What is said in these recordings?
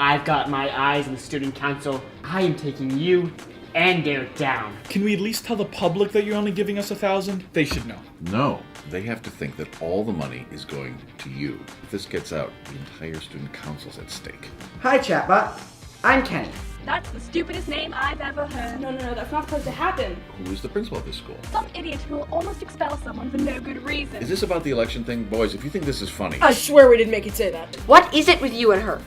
I've got my eyes on the student council. I am taking you and Derek down. Can we at least tell the public that you're only giving us 1,000? They should know. No, they have to think that all the money is going to you. If this gets out, the entire student council's at stake. Hi, chatbot. I'm Kenny. That's the stupidest name I've ever heard. No, that's not supposed to happen. Who is the principal of this school? Some idiot who will almost expel someone for no good reason. Is this about the election thing? Boys, if you think this is funny... I swear we didn't make it say that. What is it with you and her?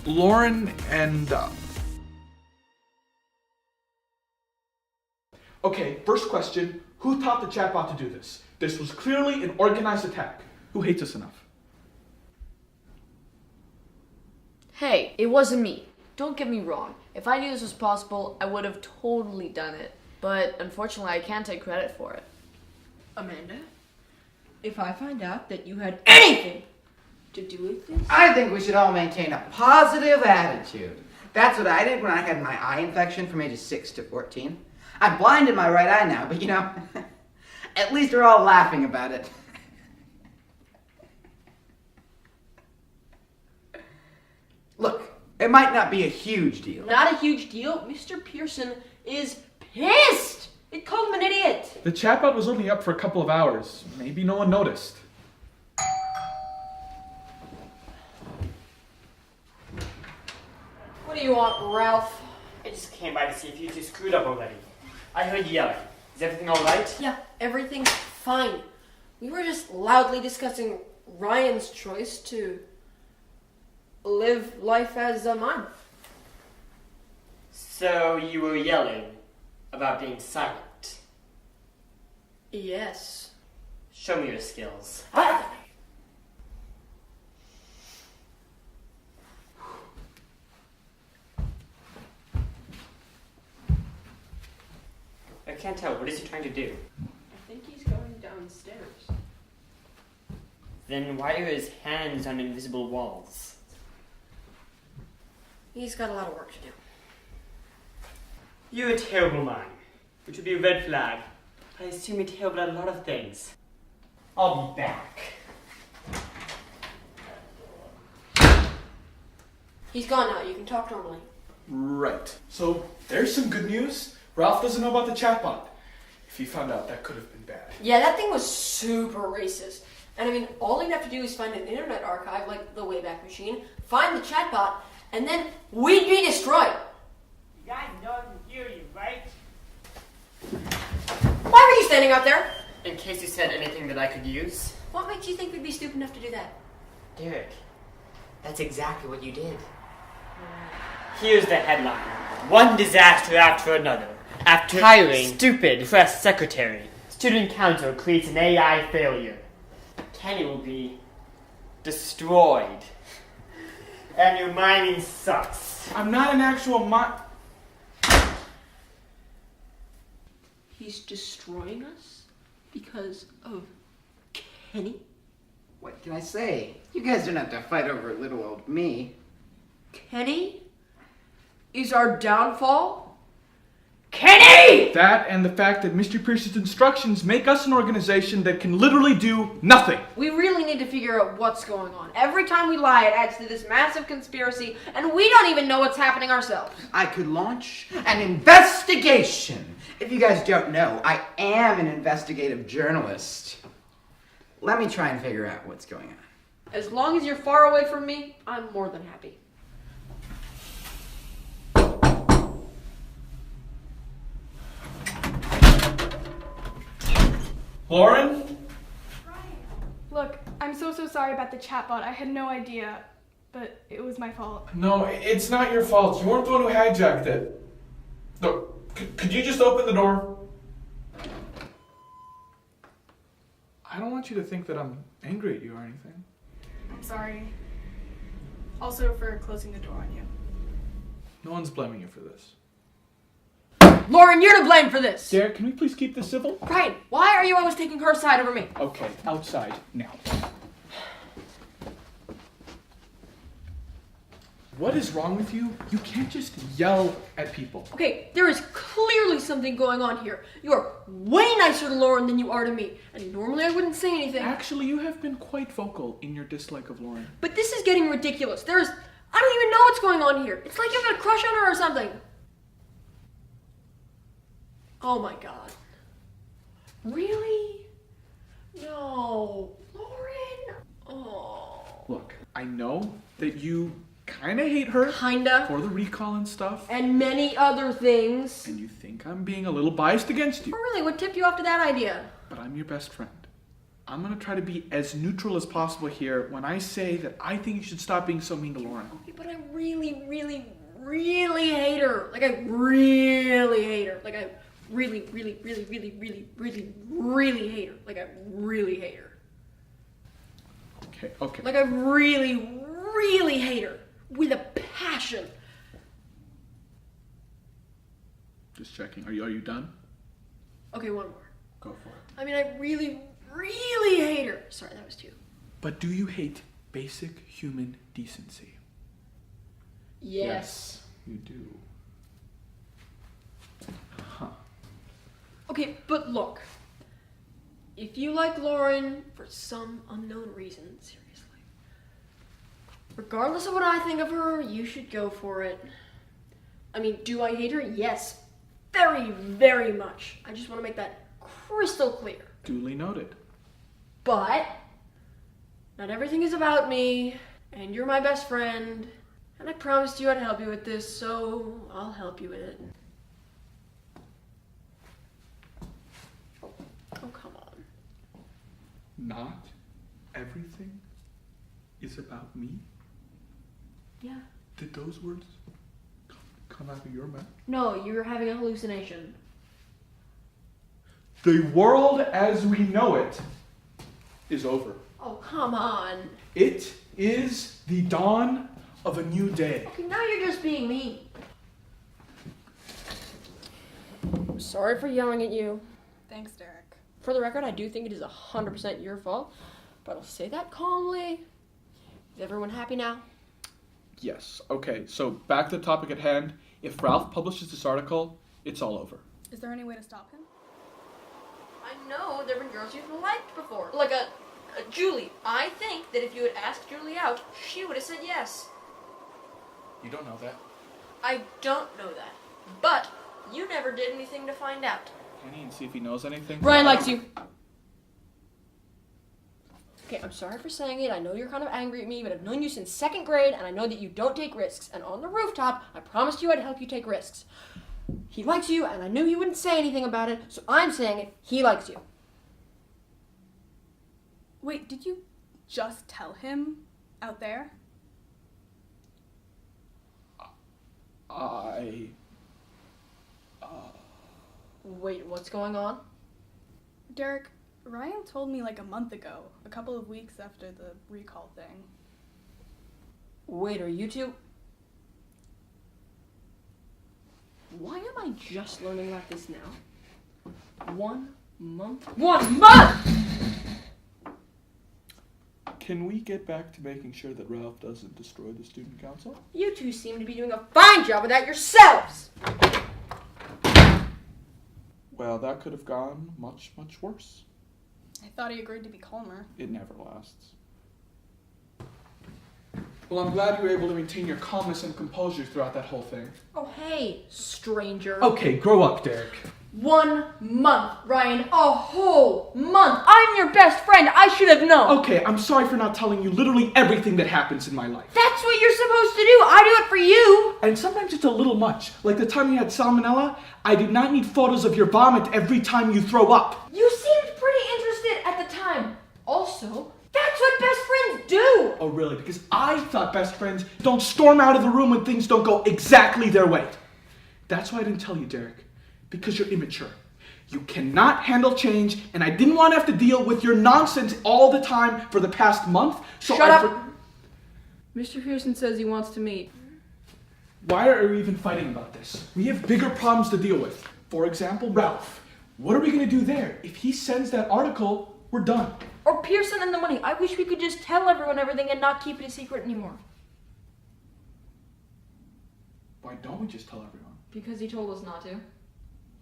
Lauren and... Okay, first question. Who taught the chatbot to do this? This was clearly an organized attack. Who hates us enough? Hey, it wasn't me. Don't get me wrong. If I knew this was possible, I would have totally done it. But unfortunately, I can't take credit for it. Amanda, if I find out that you had anything to do with this... I think we should all maintain a positive attitude. That's what I did when I had my eye infection from ages 6 to 14. I'm blind in my right eye now, but at least we're all laughing about it. Look, it might not be a huge deal. Not a huge deal. Mr. Pearson is pissed. It called him an idiot. The chatbot was only up for a couple of hours. Maybe no one noticed. What do you want, Ralph? I just came by to see if you two screwed up already. I heard yelling. Is everything alright? Yeah, everything's fine. We were just loudly discussing Ryan's choice to live life as a mime. So you were yelling about being silent. Yes. Show me your skills. I can't tell. What is he trying to do? I think he's going downstairs. Then why are his hands on invisible walls? He's got a lot of work to do. You're a terrible mime, which would be a red flag. I assume you're terrible at a lot of things. I'll be back. He's gone now. You can talk normally. Right. So, there's some good news. Ralph doesn't know about the chatbot. If he found out, that could have been bad. Yeah, that thing was super racist. And I mean, all you'd have to do is find an internet archive like the Wayback Machine, find the chatbot, and then we'd be destroyed. You guys know I can hear you, right? Why were you standing out there? In case you said anything that I could use. What makes you think we'd be stupid enough to do that? Derek, that's exactly what you did. Here's the headline. One disaster after another. After hiring stupid press secretary, student council creates an AI failure. Kenny will be destroyed. And your mining sucks. I'm not an actual He's destroying us because of Kenny? What can I say? You guys don't have to fight over little old me. Kenny is our downfall? Kenny! That and the fact that Mr. Pierce's instructions make us an organization that can literally do nothing. We really need to figure out what's going on. Every time we lie, it adds to this massive conspiracy, and we don't even know what's happening ourselves. I could launch an investigation. If you guys don't know, I am an investigative journalist. Let me try and figure out what's going on. As long as you're far away from me, I'm more than happy. Lauren? Look, I'm so sorry about the chatbot. I had no idea, but it was my fault. No, it's not your fault. You weren't the one who hijacked it. Look, could you just open the door? I don't want you to think that I'm angry at you or anything. I'm sorry. Also for closing the door on you. No one's blaming you for this. Lauren, you're to blame for this! Derek, can we please keep this civil? Brian, why are you always taking her side over me? Okay, outside now. What is wrong with you? You can't just yell at people. Okay, there is clearly something going on here. You are way nicer to Lauren than you are to me, and normally I wouldn't say anything. Actually, you have been quite vocal in your dislike of Lauren. But this is getting ridiculous. There is I don't even know what's going on here. It's like you've got a crush on her or something. Oh my god. Really? No. Lauren? Oh. Look, I know that you kind of hate her. Kinda. For the recall and stuff. And many other things. And you think I'm being a little biased against you. Oh really? What tipped you off to that idea? But I'm your best friend. I'm gonna try to be as neutral as possible here when I say that I think you should stop being so mean to Lauren. Okay, but I really, really, really hate her. Like I really hate her. Like I really, really, really, really, really, really, really hate her. Like I really hate her. Okay. Like I really, really hate her. With a passion. Just checking. Are you done? Okay, one more. Go for it. I mean, I really, really hate her. Sorry, that was two. But do you hate basic human decency? Yes. You do. Huh. Okay, but look. If you like Lauren for some unknown reason, seriously. Regardless of what I think of her, you should go for it. I mean, do I hate her? Yes. Very, very much. I just want to make that crystal clear. Duly noted. But not everything is about me, and you're my best friend, and I promised you I'd help you with this, so I'll help you with it. Oh, come on. Not everything is about me? Yeah. Did those words come out of your mouth? No, you're having a hallucination. The world as we know it is over. Oh, come on. It is the dawn of a new day. Okay, now you're just being mean. I'm sorry for yelling at you. Thanks, Derek. For the record, I do think it is 100% your fault, but I'll say that calmly. Is everyone happy now? Yes. Okay, so back to the topic at hand. If Ralph publishes this article, it's all over. Is there any way to stop him? I know there have been girls you've liked before. Like a Julie. I think that if you had asked Julie out, she would have said yes. You don't know that. I don't know that. But you never did anything to find out. Can he and see if he knows anything? Ryan likes you. Okay, I'm sorry for saying it. I know you're kind of angry at me, but I've known you since 2nd grade, and I know that you don't take risks. And on the rooftop, I promised you I'd help you take risks. He likes you, and I knew you wouldn't say anything about it, so I'm saying it. He likes you. Wait, did you just tell him out there? Wait, what's going on? Derek, Ryan told me like a month ago, a couple of weeks after the recall thing. Wait, are you two... Why am I just learning about this now? 1 month? 1 month! Can we get back to making sure that Ralph doesn't destroy the student council? You two seem to be doing a fine job of that yourselves! Well, that could have gone much, much worse. I thought he agreed to be calmer. It never lasts. Well, I'm glad you were able to maintain your calmness and composure throughout that whole thing. Oh, hey, stranger. Okay, grow up, Derek. 1 month, Ryan. A whole month. I'm your best friend. I should have known. Okay, I'm sorry for not telling you literally everything that happens in my life. That's what you're supposed to do. I do it for you. And sometimes it's a little much. Like the time you had salmonella, I did not need photos of your vomit every time you throw up. You seemed pretty interested at the time. Also, that's what best friends do. Oh, really? Because I thought best friends don't storm out of the room when things don't go exactly their way. That's why I didn't tell you, Derek. Because you're immature. You cannot handle change, and I didn't want to have to deal with your nonsense all the time for the past month, so Shut up! Mr. Pearson says he wants to meet. Why are we even fighting about this? We have bigger problems to deal with. For example, Ralph. What are we going to do there? If he sends that article, we're done. Or Pearson and the money. I wish we could just tell everyone everything and not keep it a secret anymore. Why don't we just tell everyone? Because he told us not to. Well,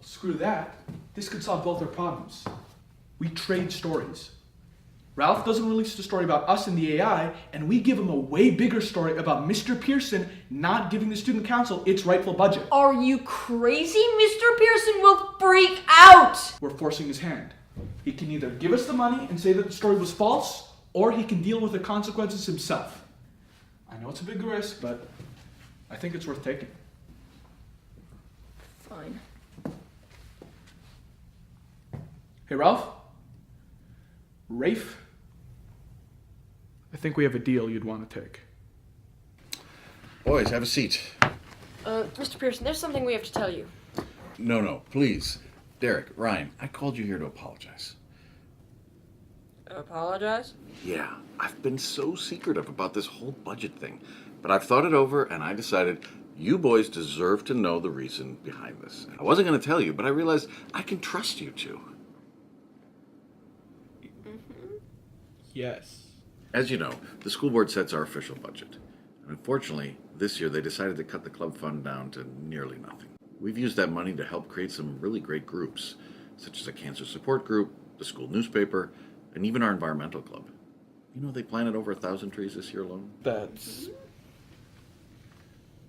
screw that. This could solve both our problems. We trade stories. Ralph doesn't release the story about us and the AI, and we give him a way bigger story about Mr. Pearson not giving the student council its rightful budget. Are you crazy? Mr. Pearson will freak out! We're forcing his hand. He can either give us the money and say that the story was false, or he can deal with the consequences himself. I know it's a big risk, but I think it's worth taking. Fine. Hey, Ralph? Rafe? I think we have a deal you'd want to take. Boys, have a seat. Mr. Pearson, there's something we have to tell you. No, please. Derek, Ryan, I called you here to apologize. Apologize? Yeah, I've been so secretive about this whole budget thing, but I've thought it over and I decided you boys deserve to know the reason behind this. I wasn't going to tell you, but I realized I can trust you two. Yes. As you know, the school board sets our official budget. And unfortunately, this year they decided to cut the club fund down to nearly nothing. We've used that money to help create some really great groups, such as a cancer support group, the school newspaper, and even our environmental club. You know, they planted over 1,000 trees this year alone. That's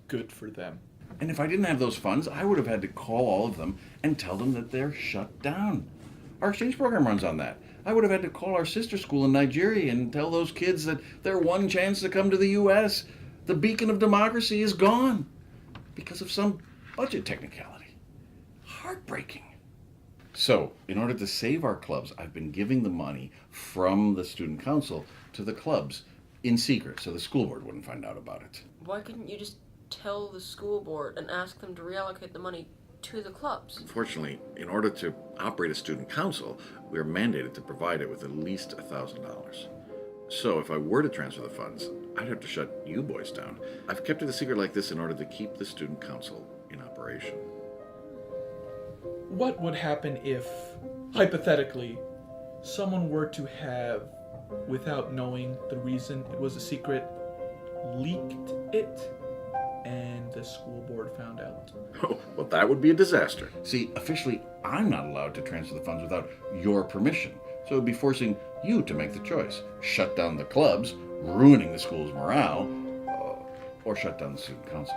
good for them. And if I didn't have those funds, I would have had to call all of them and tell them that they're shut down. Our exchange program runs on that. I would have had to call our sister school in Nigeria and tell those kids that their one chance to come to the U.S., the beacon of democracy, is gone because of some budget technicality. Heartbreaking. So, in order to save our clubs, I've been giving the money from the student council to the clubs in secret so the school board wouldn't find out about it. Why couldn't you just tell the school board and ask them to reallocate the money to the clubs? Unfortunately, in order to operate a student council, we are mandated to provide it with at least $1,000. So if I were to transfer the funds, I'd have to shut you boys down. I've kept it a secret like this in order to keep the student council in operation. What would happen if, hypothetically, someone were to have, without knowing the reason it was a secret, leaked it, and the school board found out? Oh, well, that would be a disaster. See, officially, I'm not allowed to transfer the funds without your permission. So it would be forcing you to make the choice. Shut down the clubs, ruining the school's morale, or shut down the student council.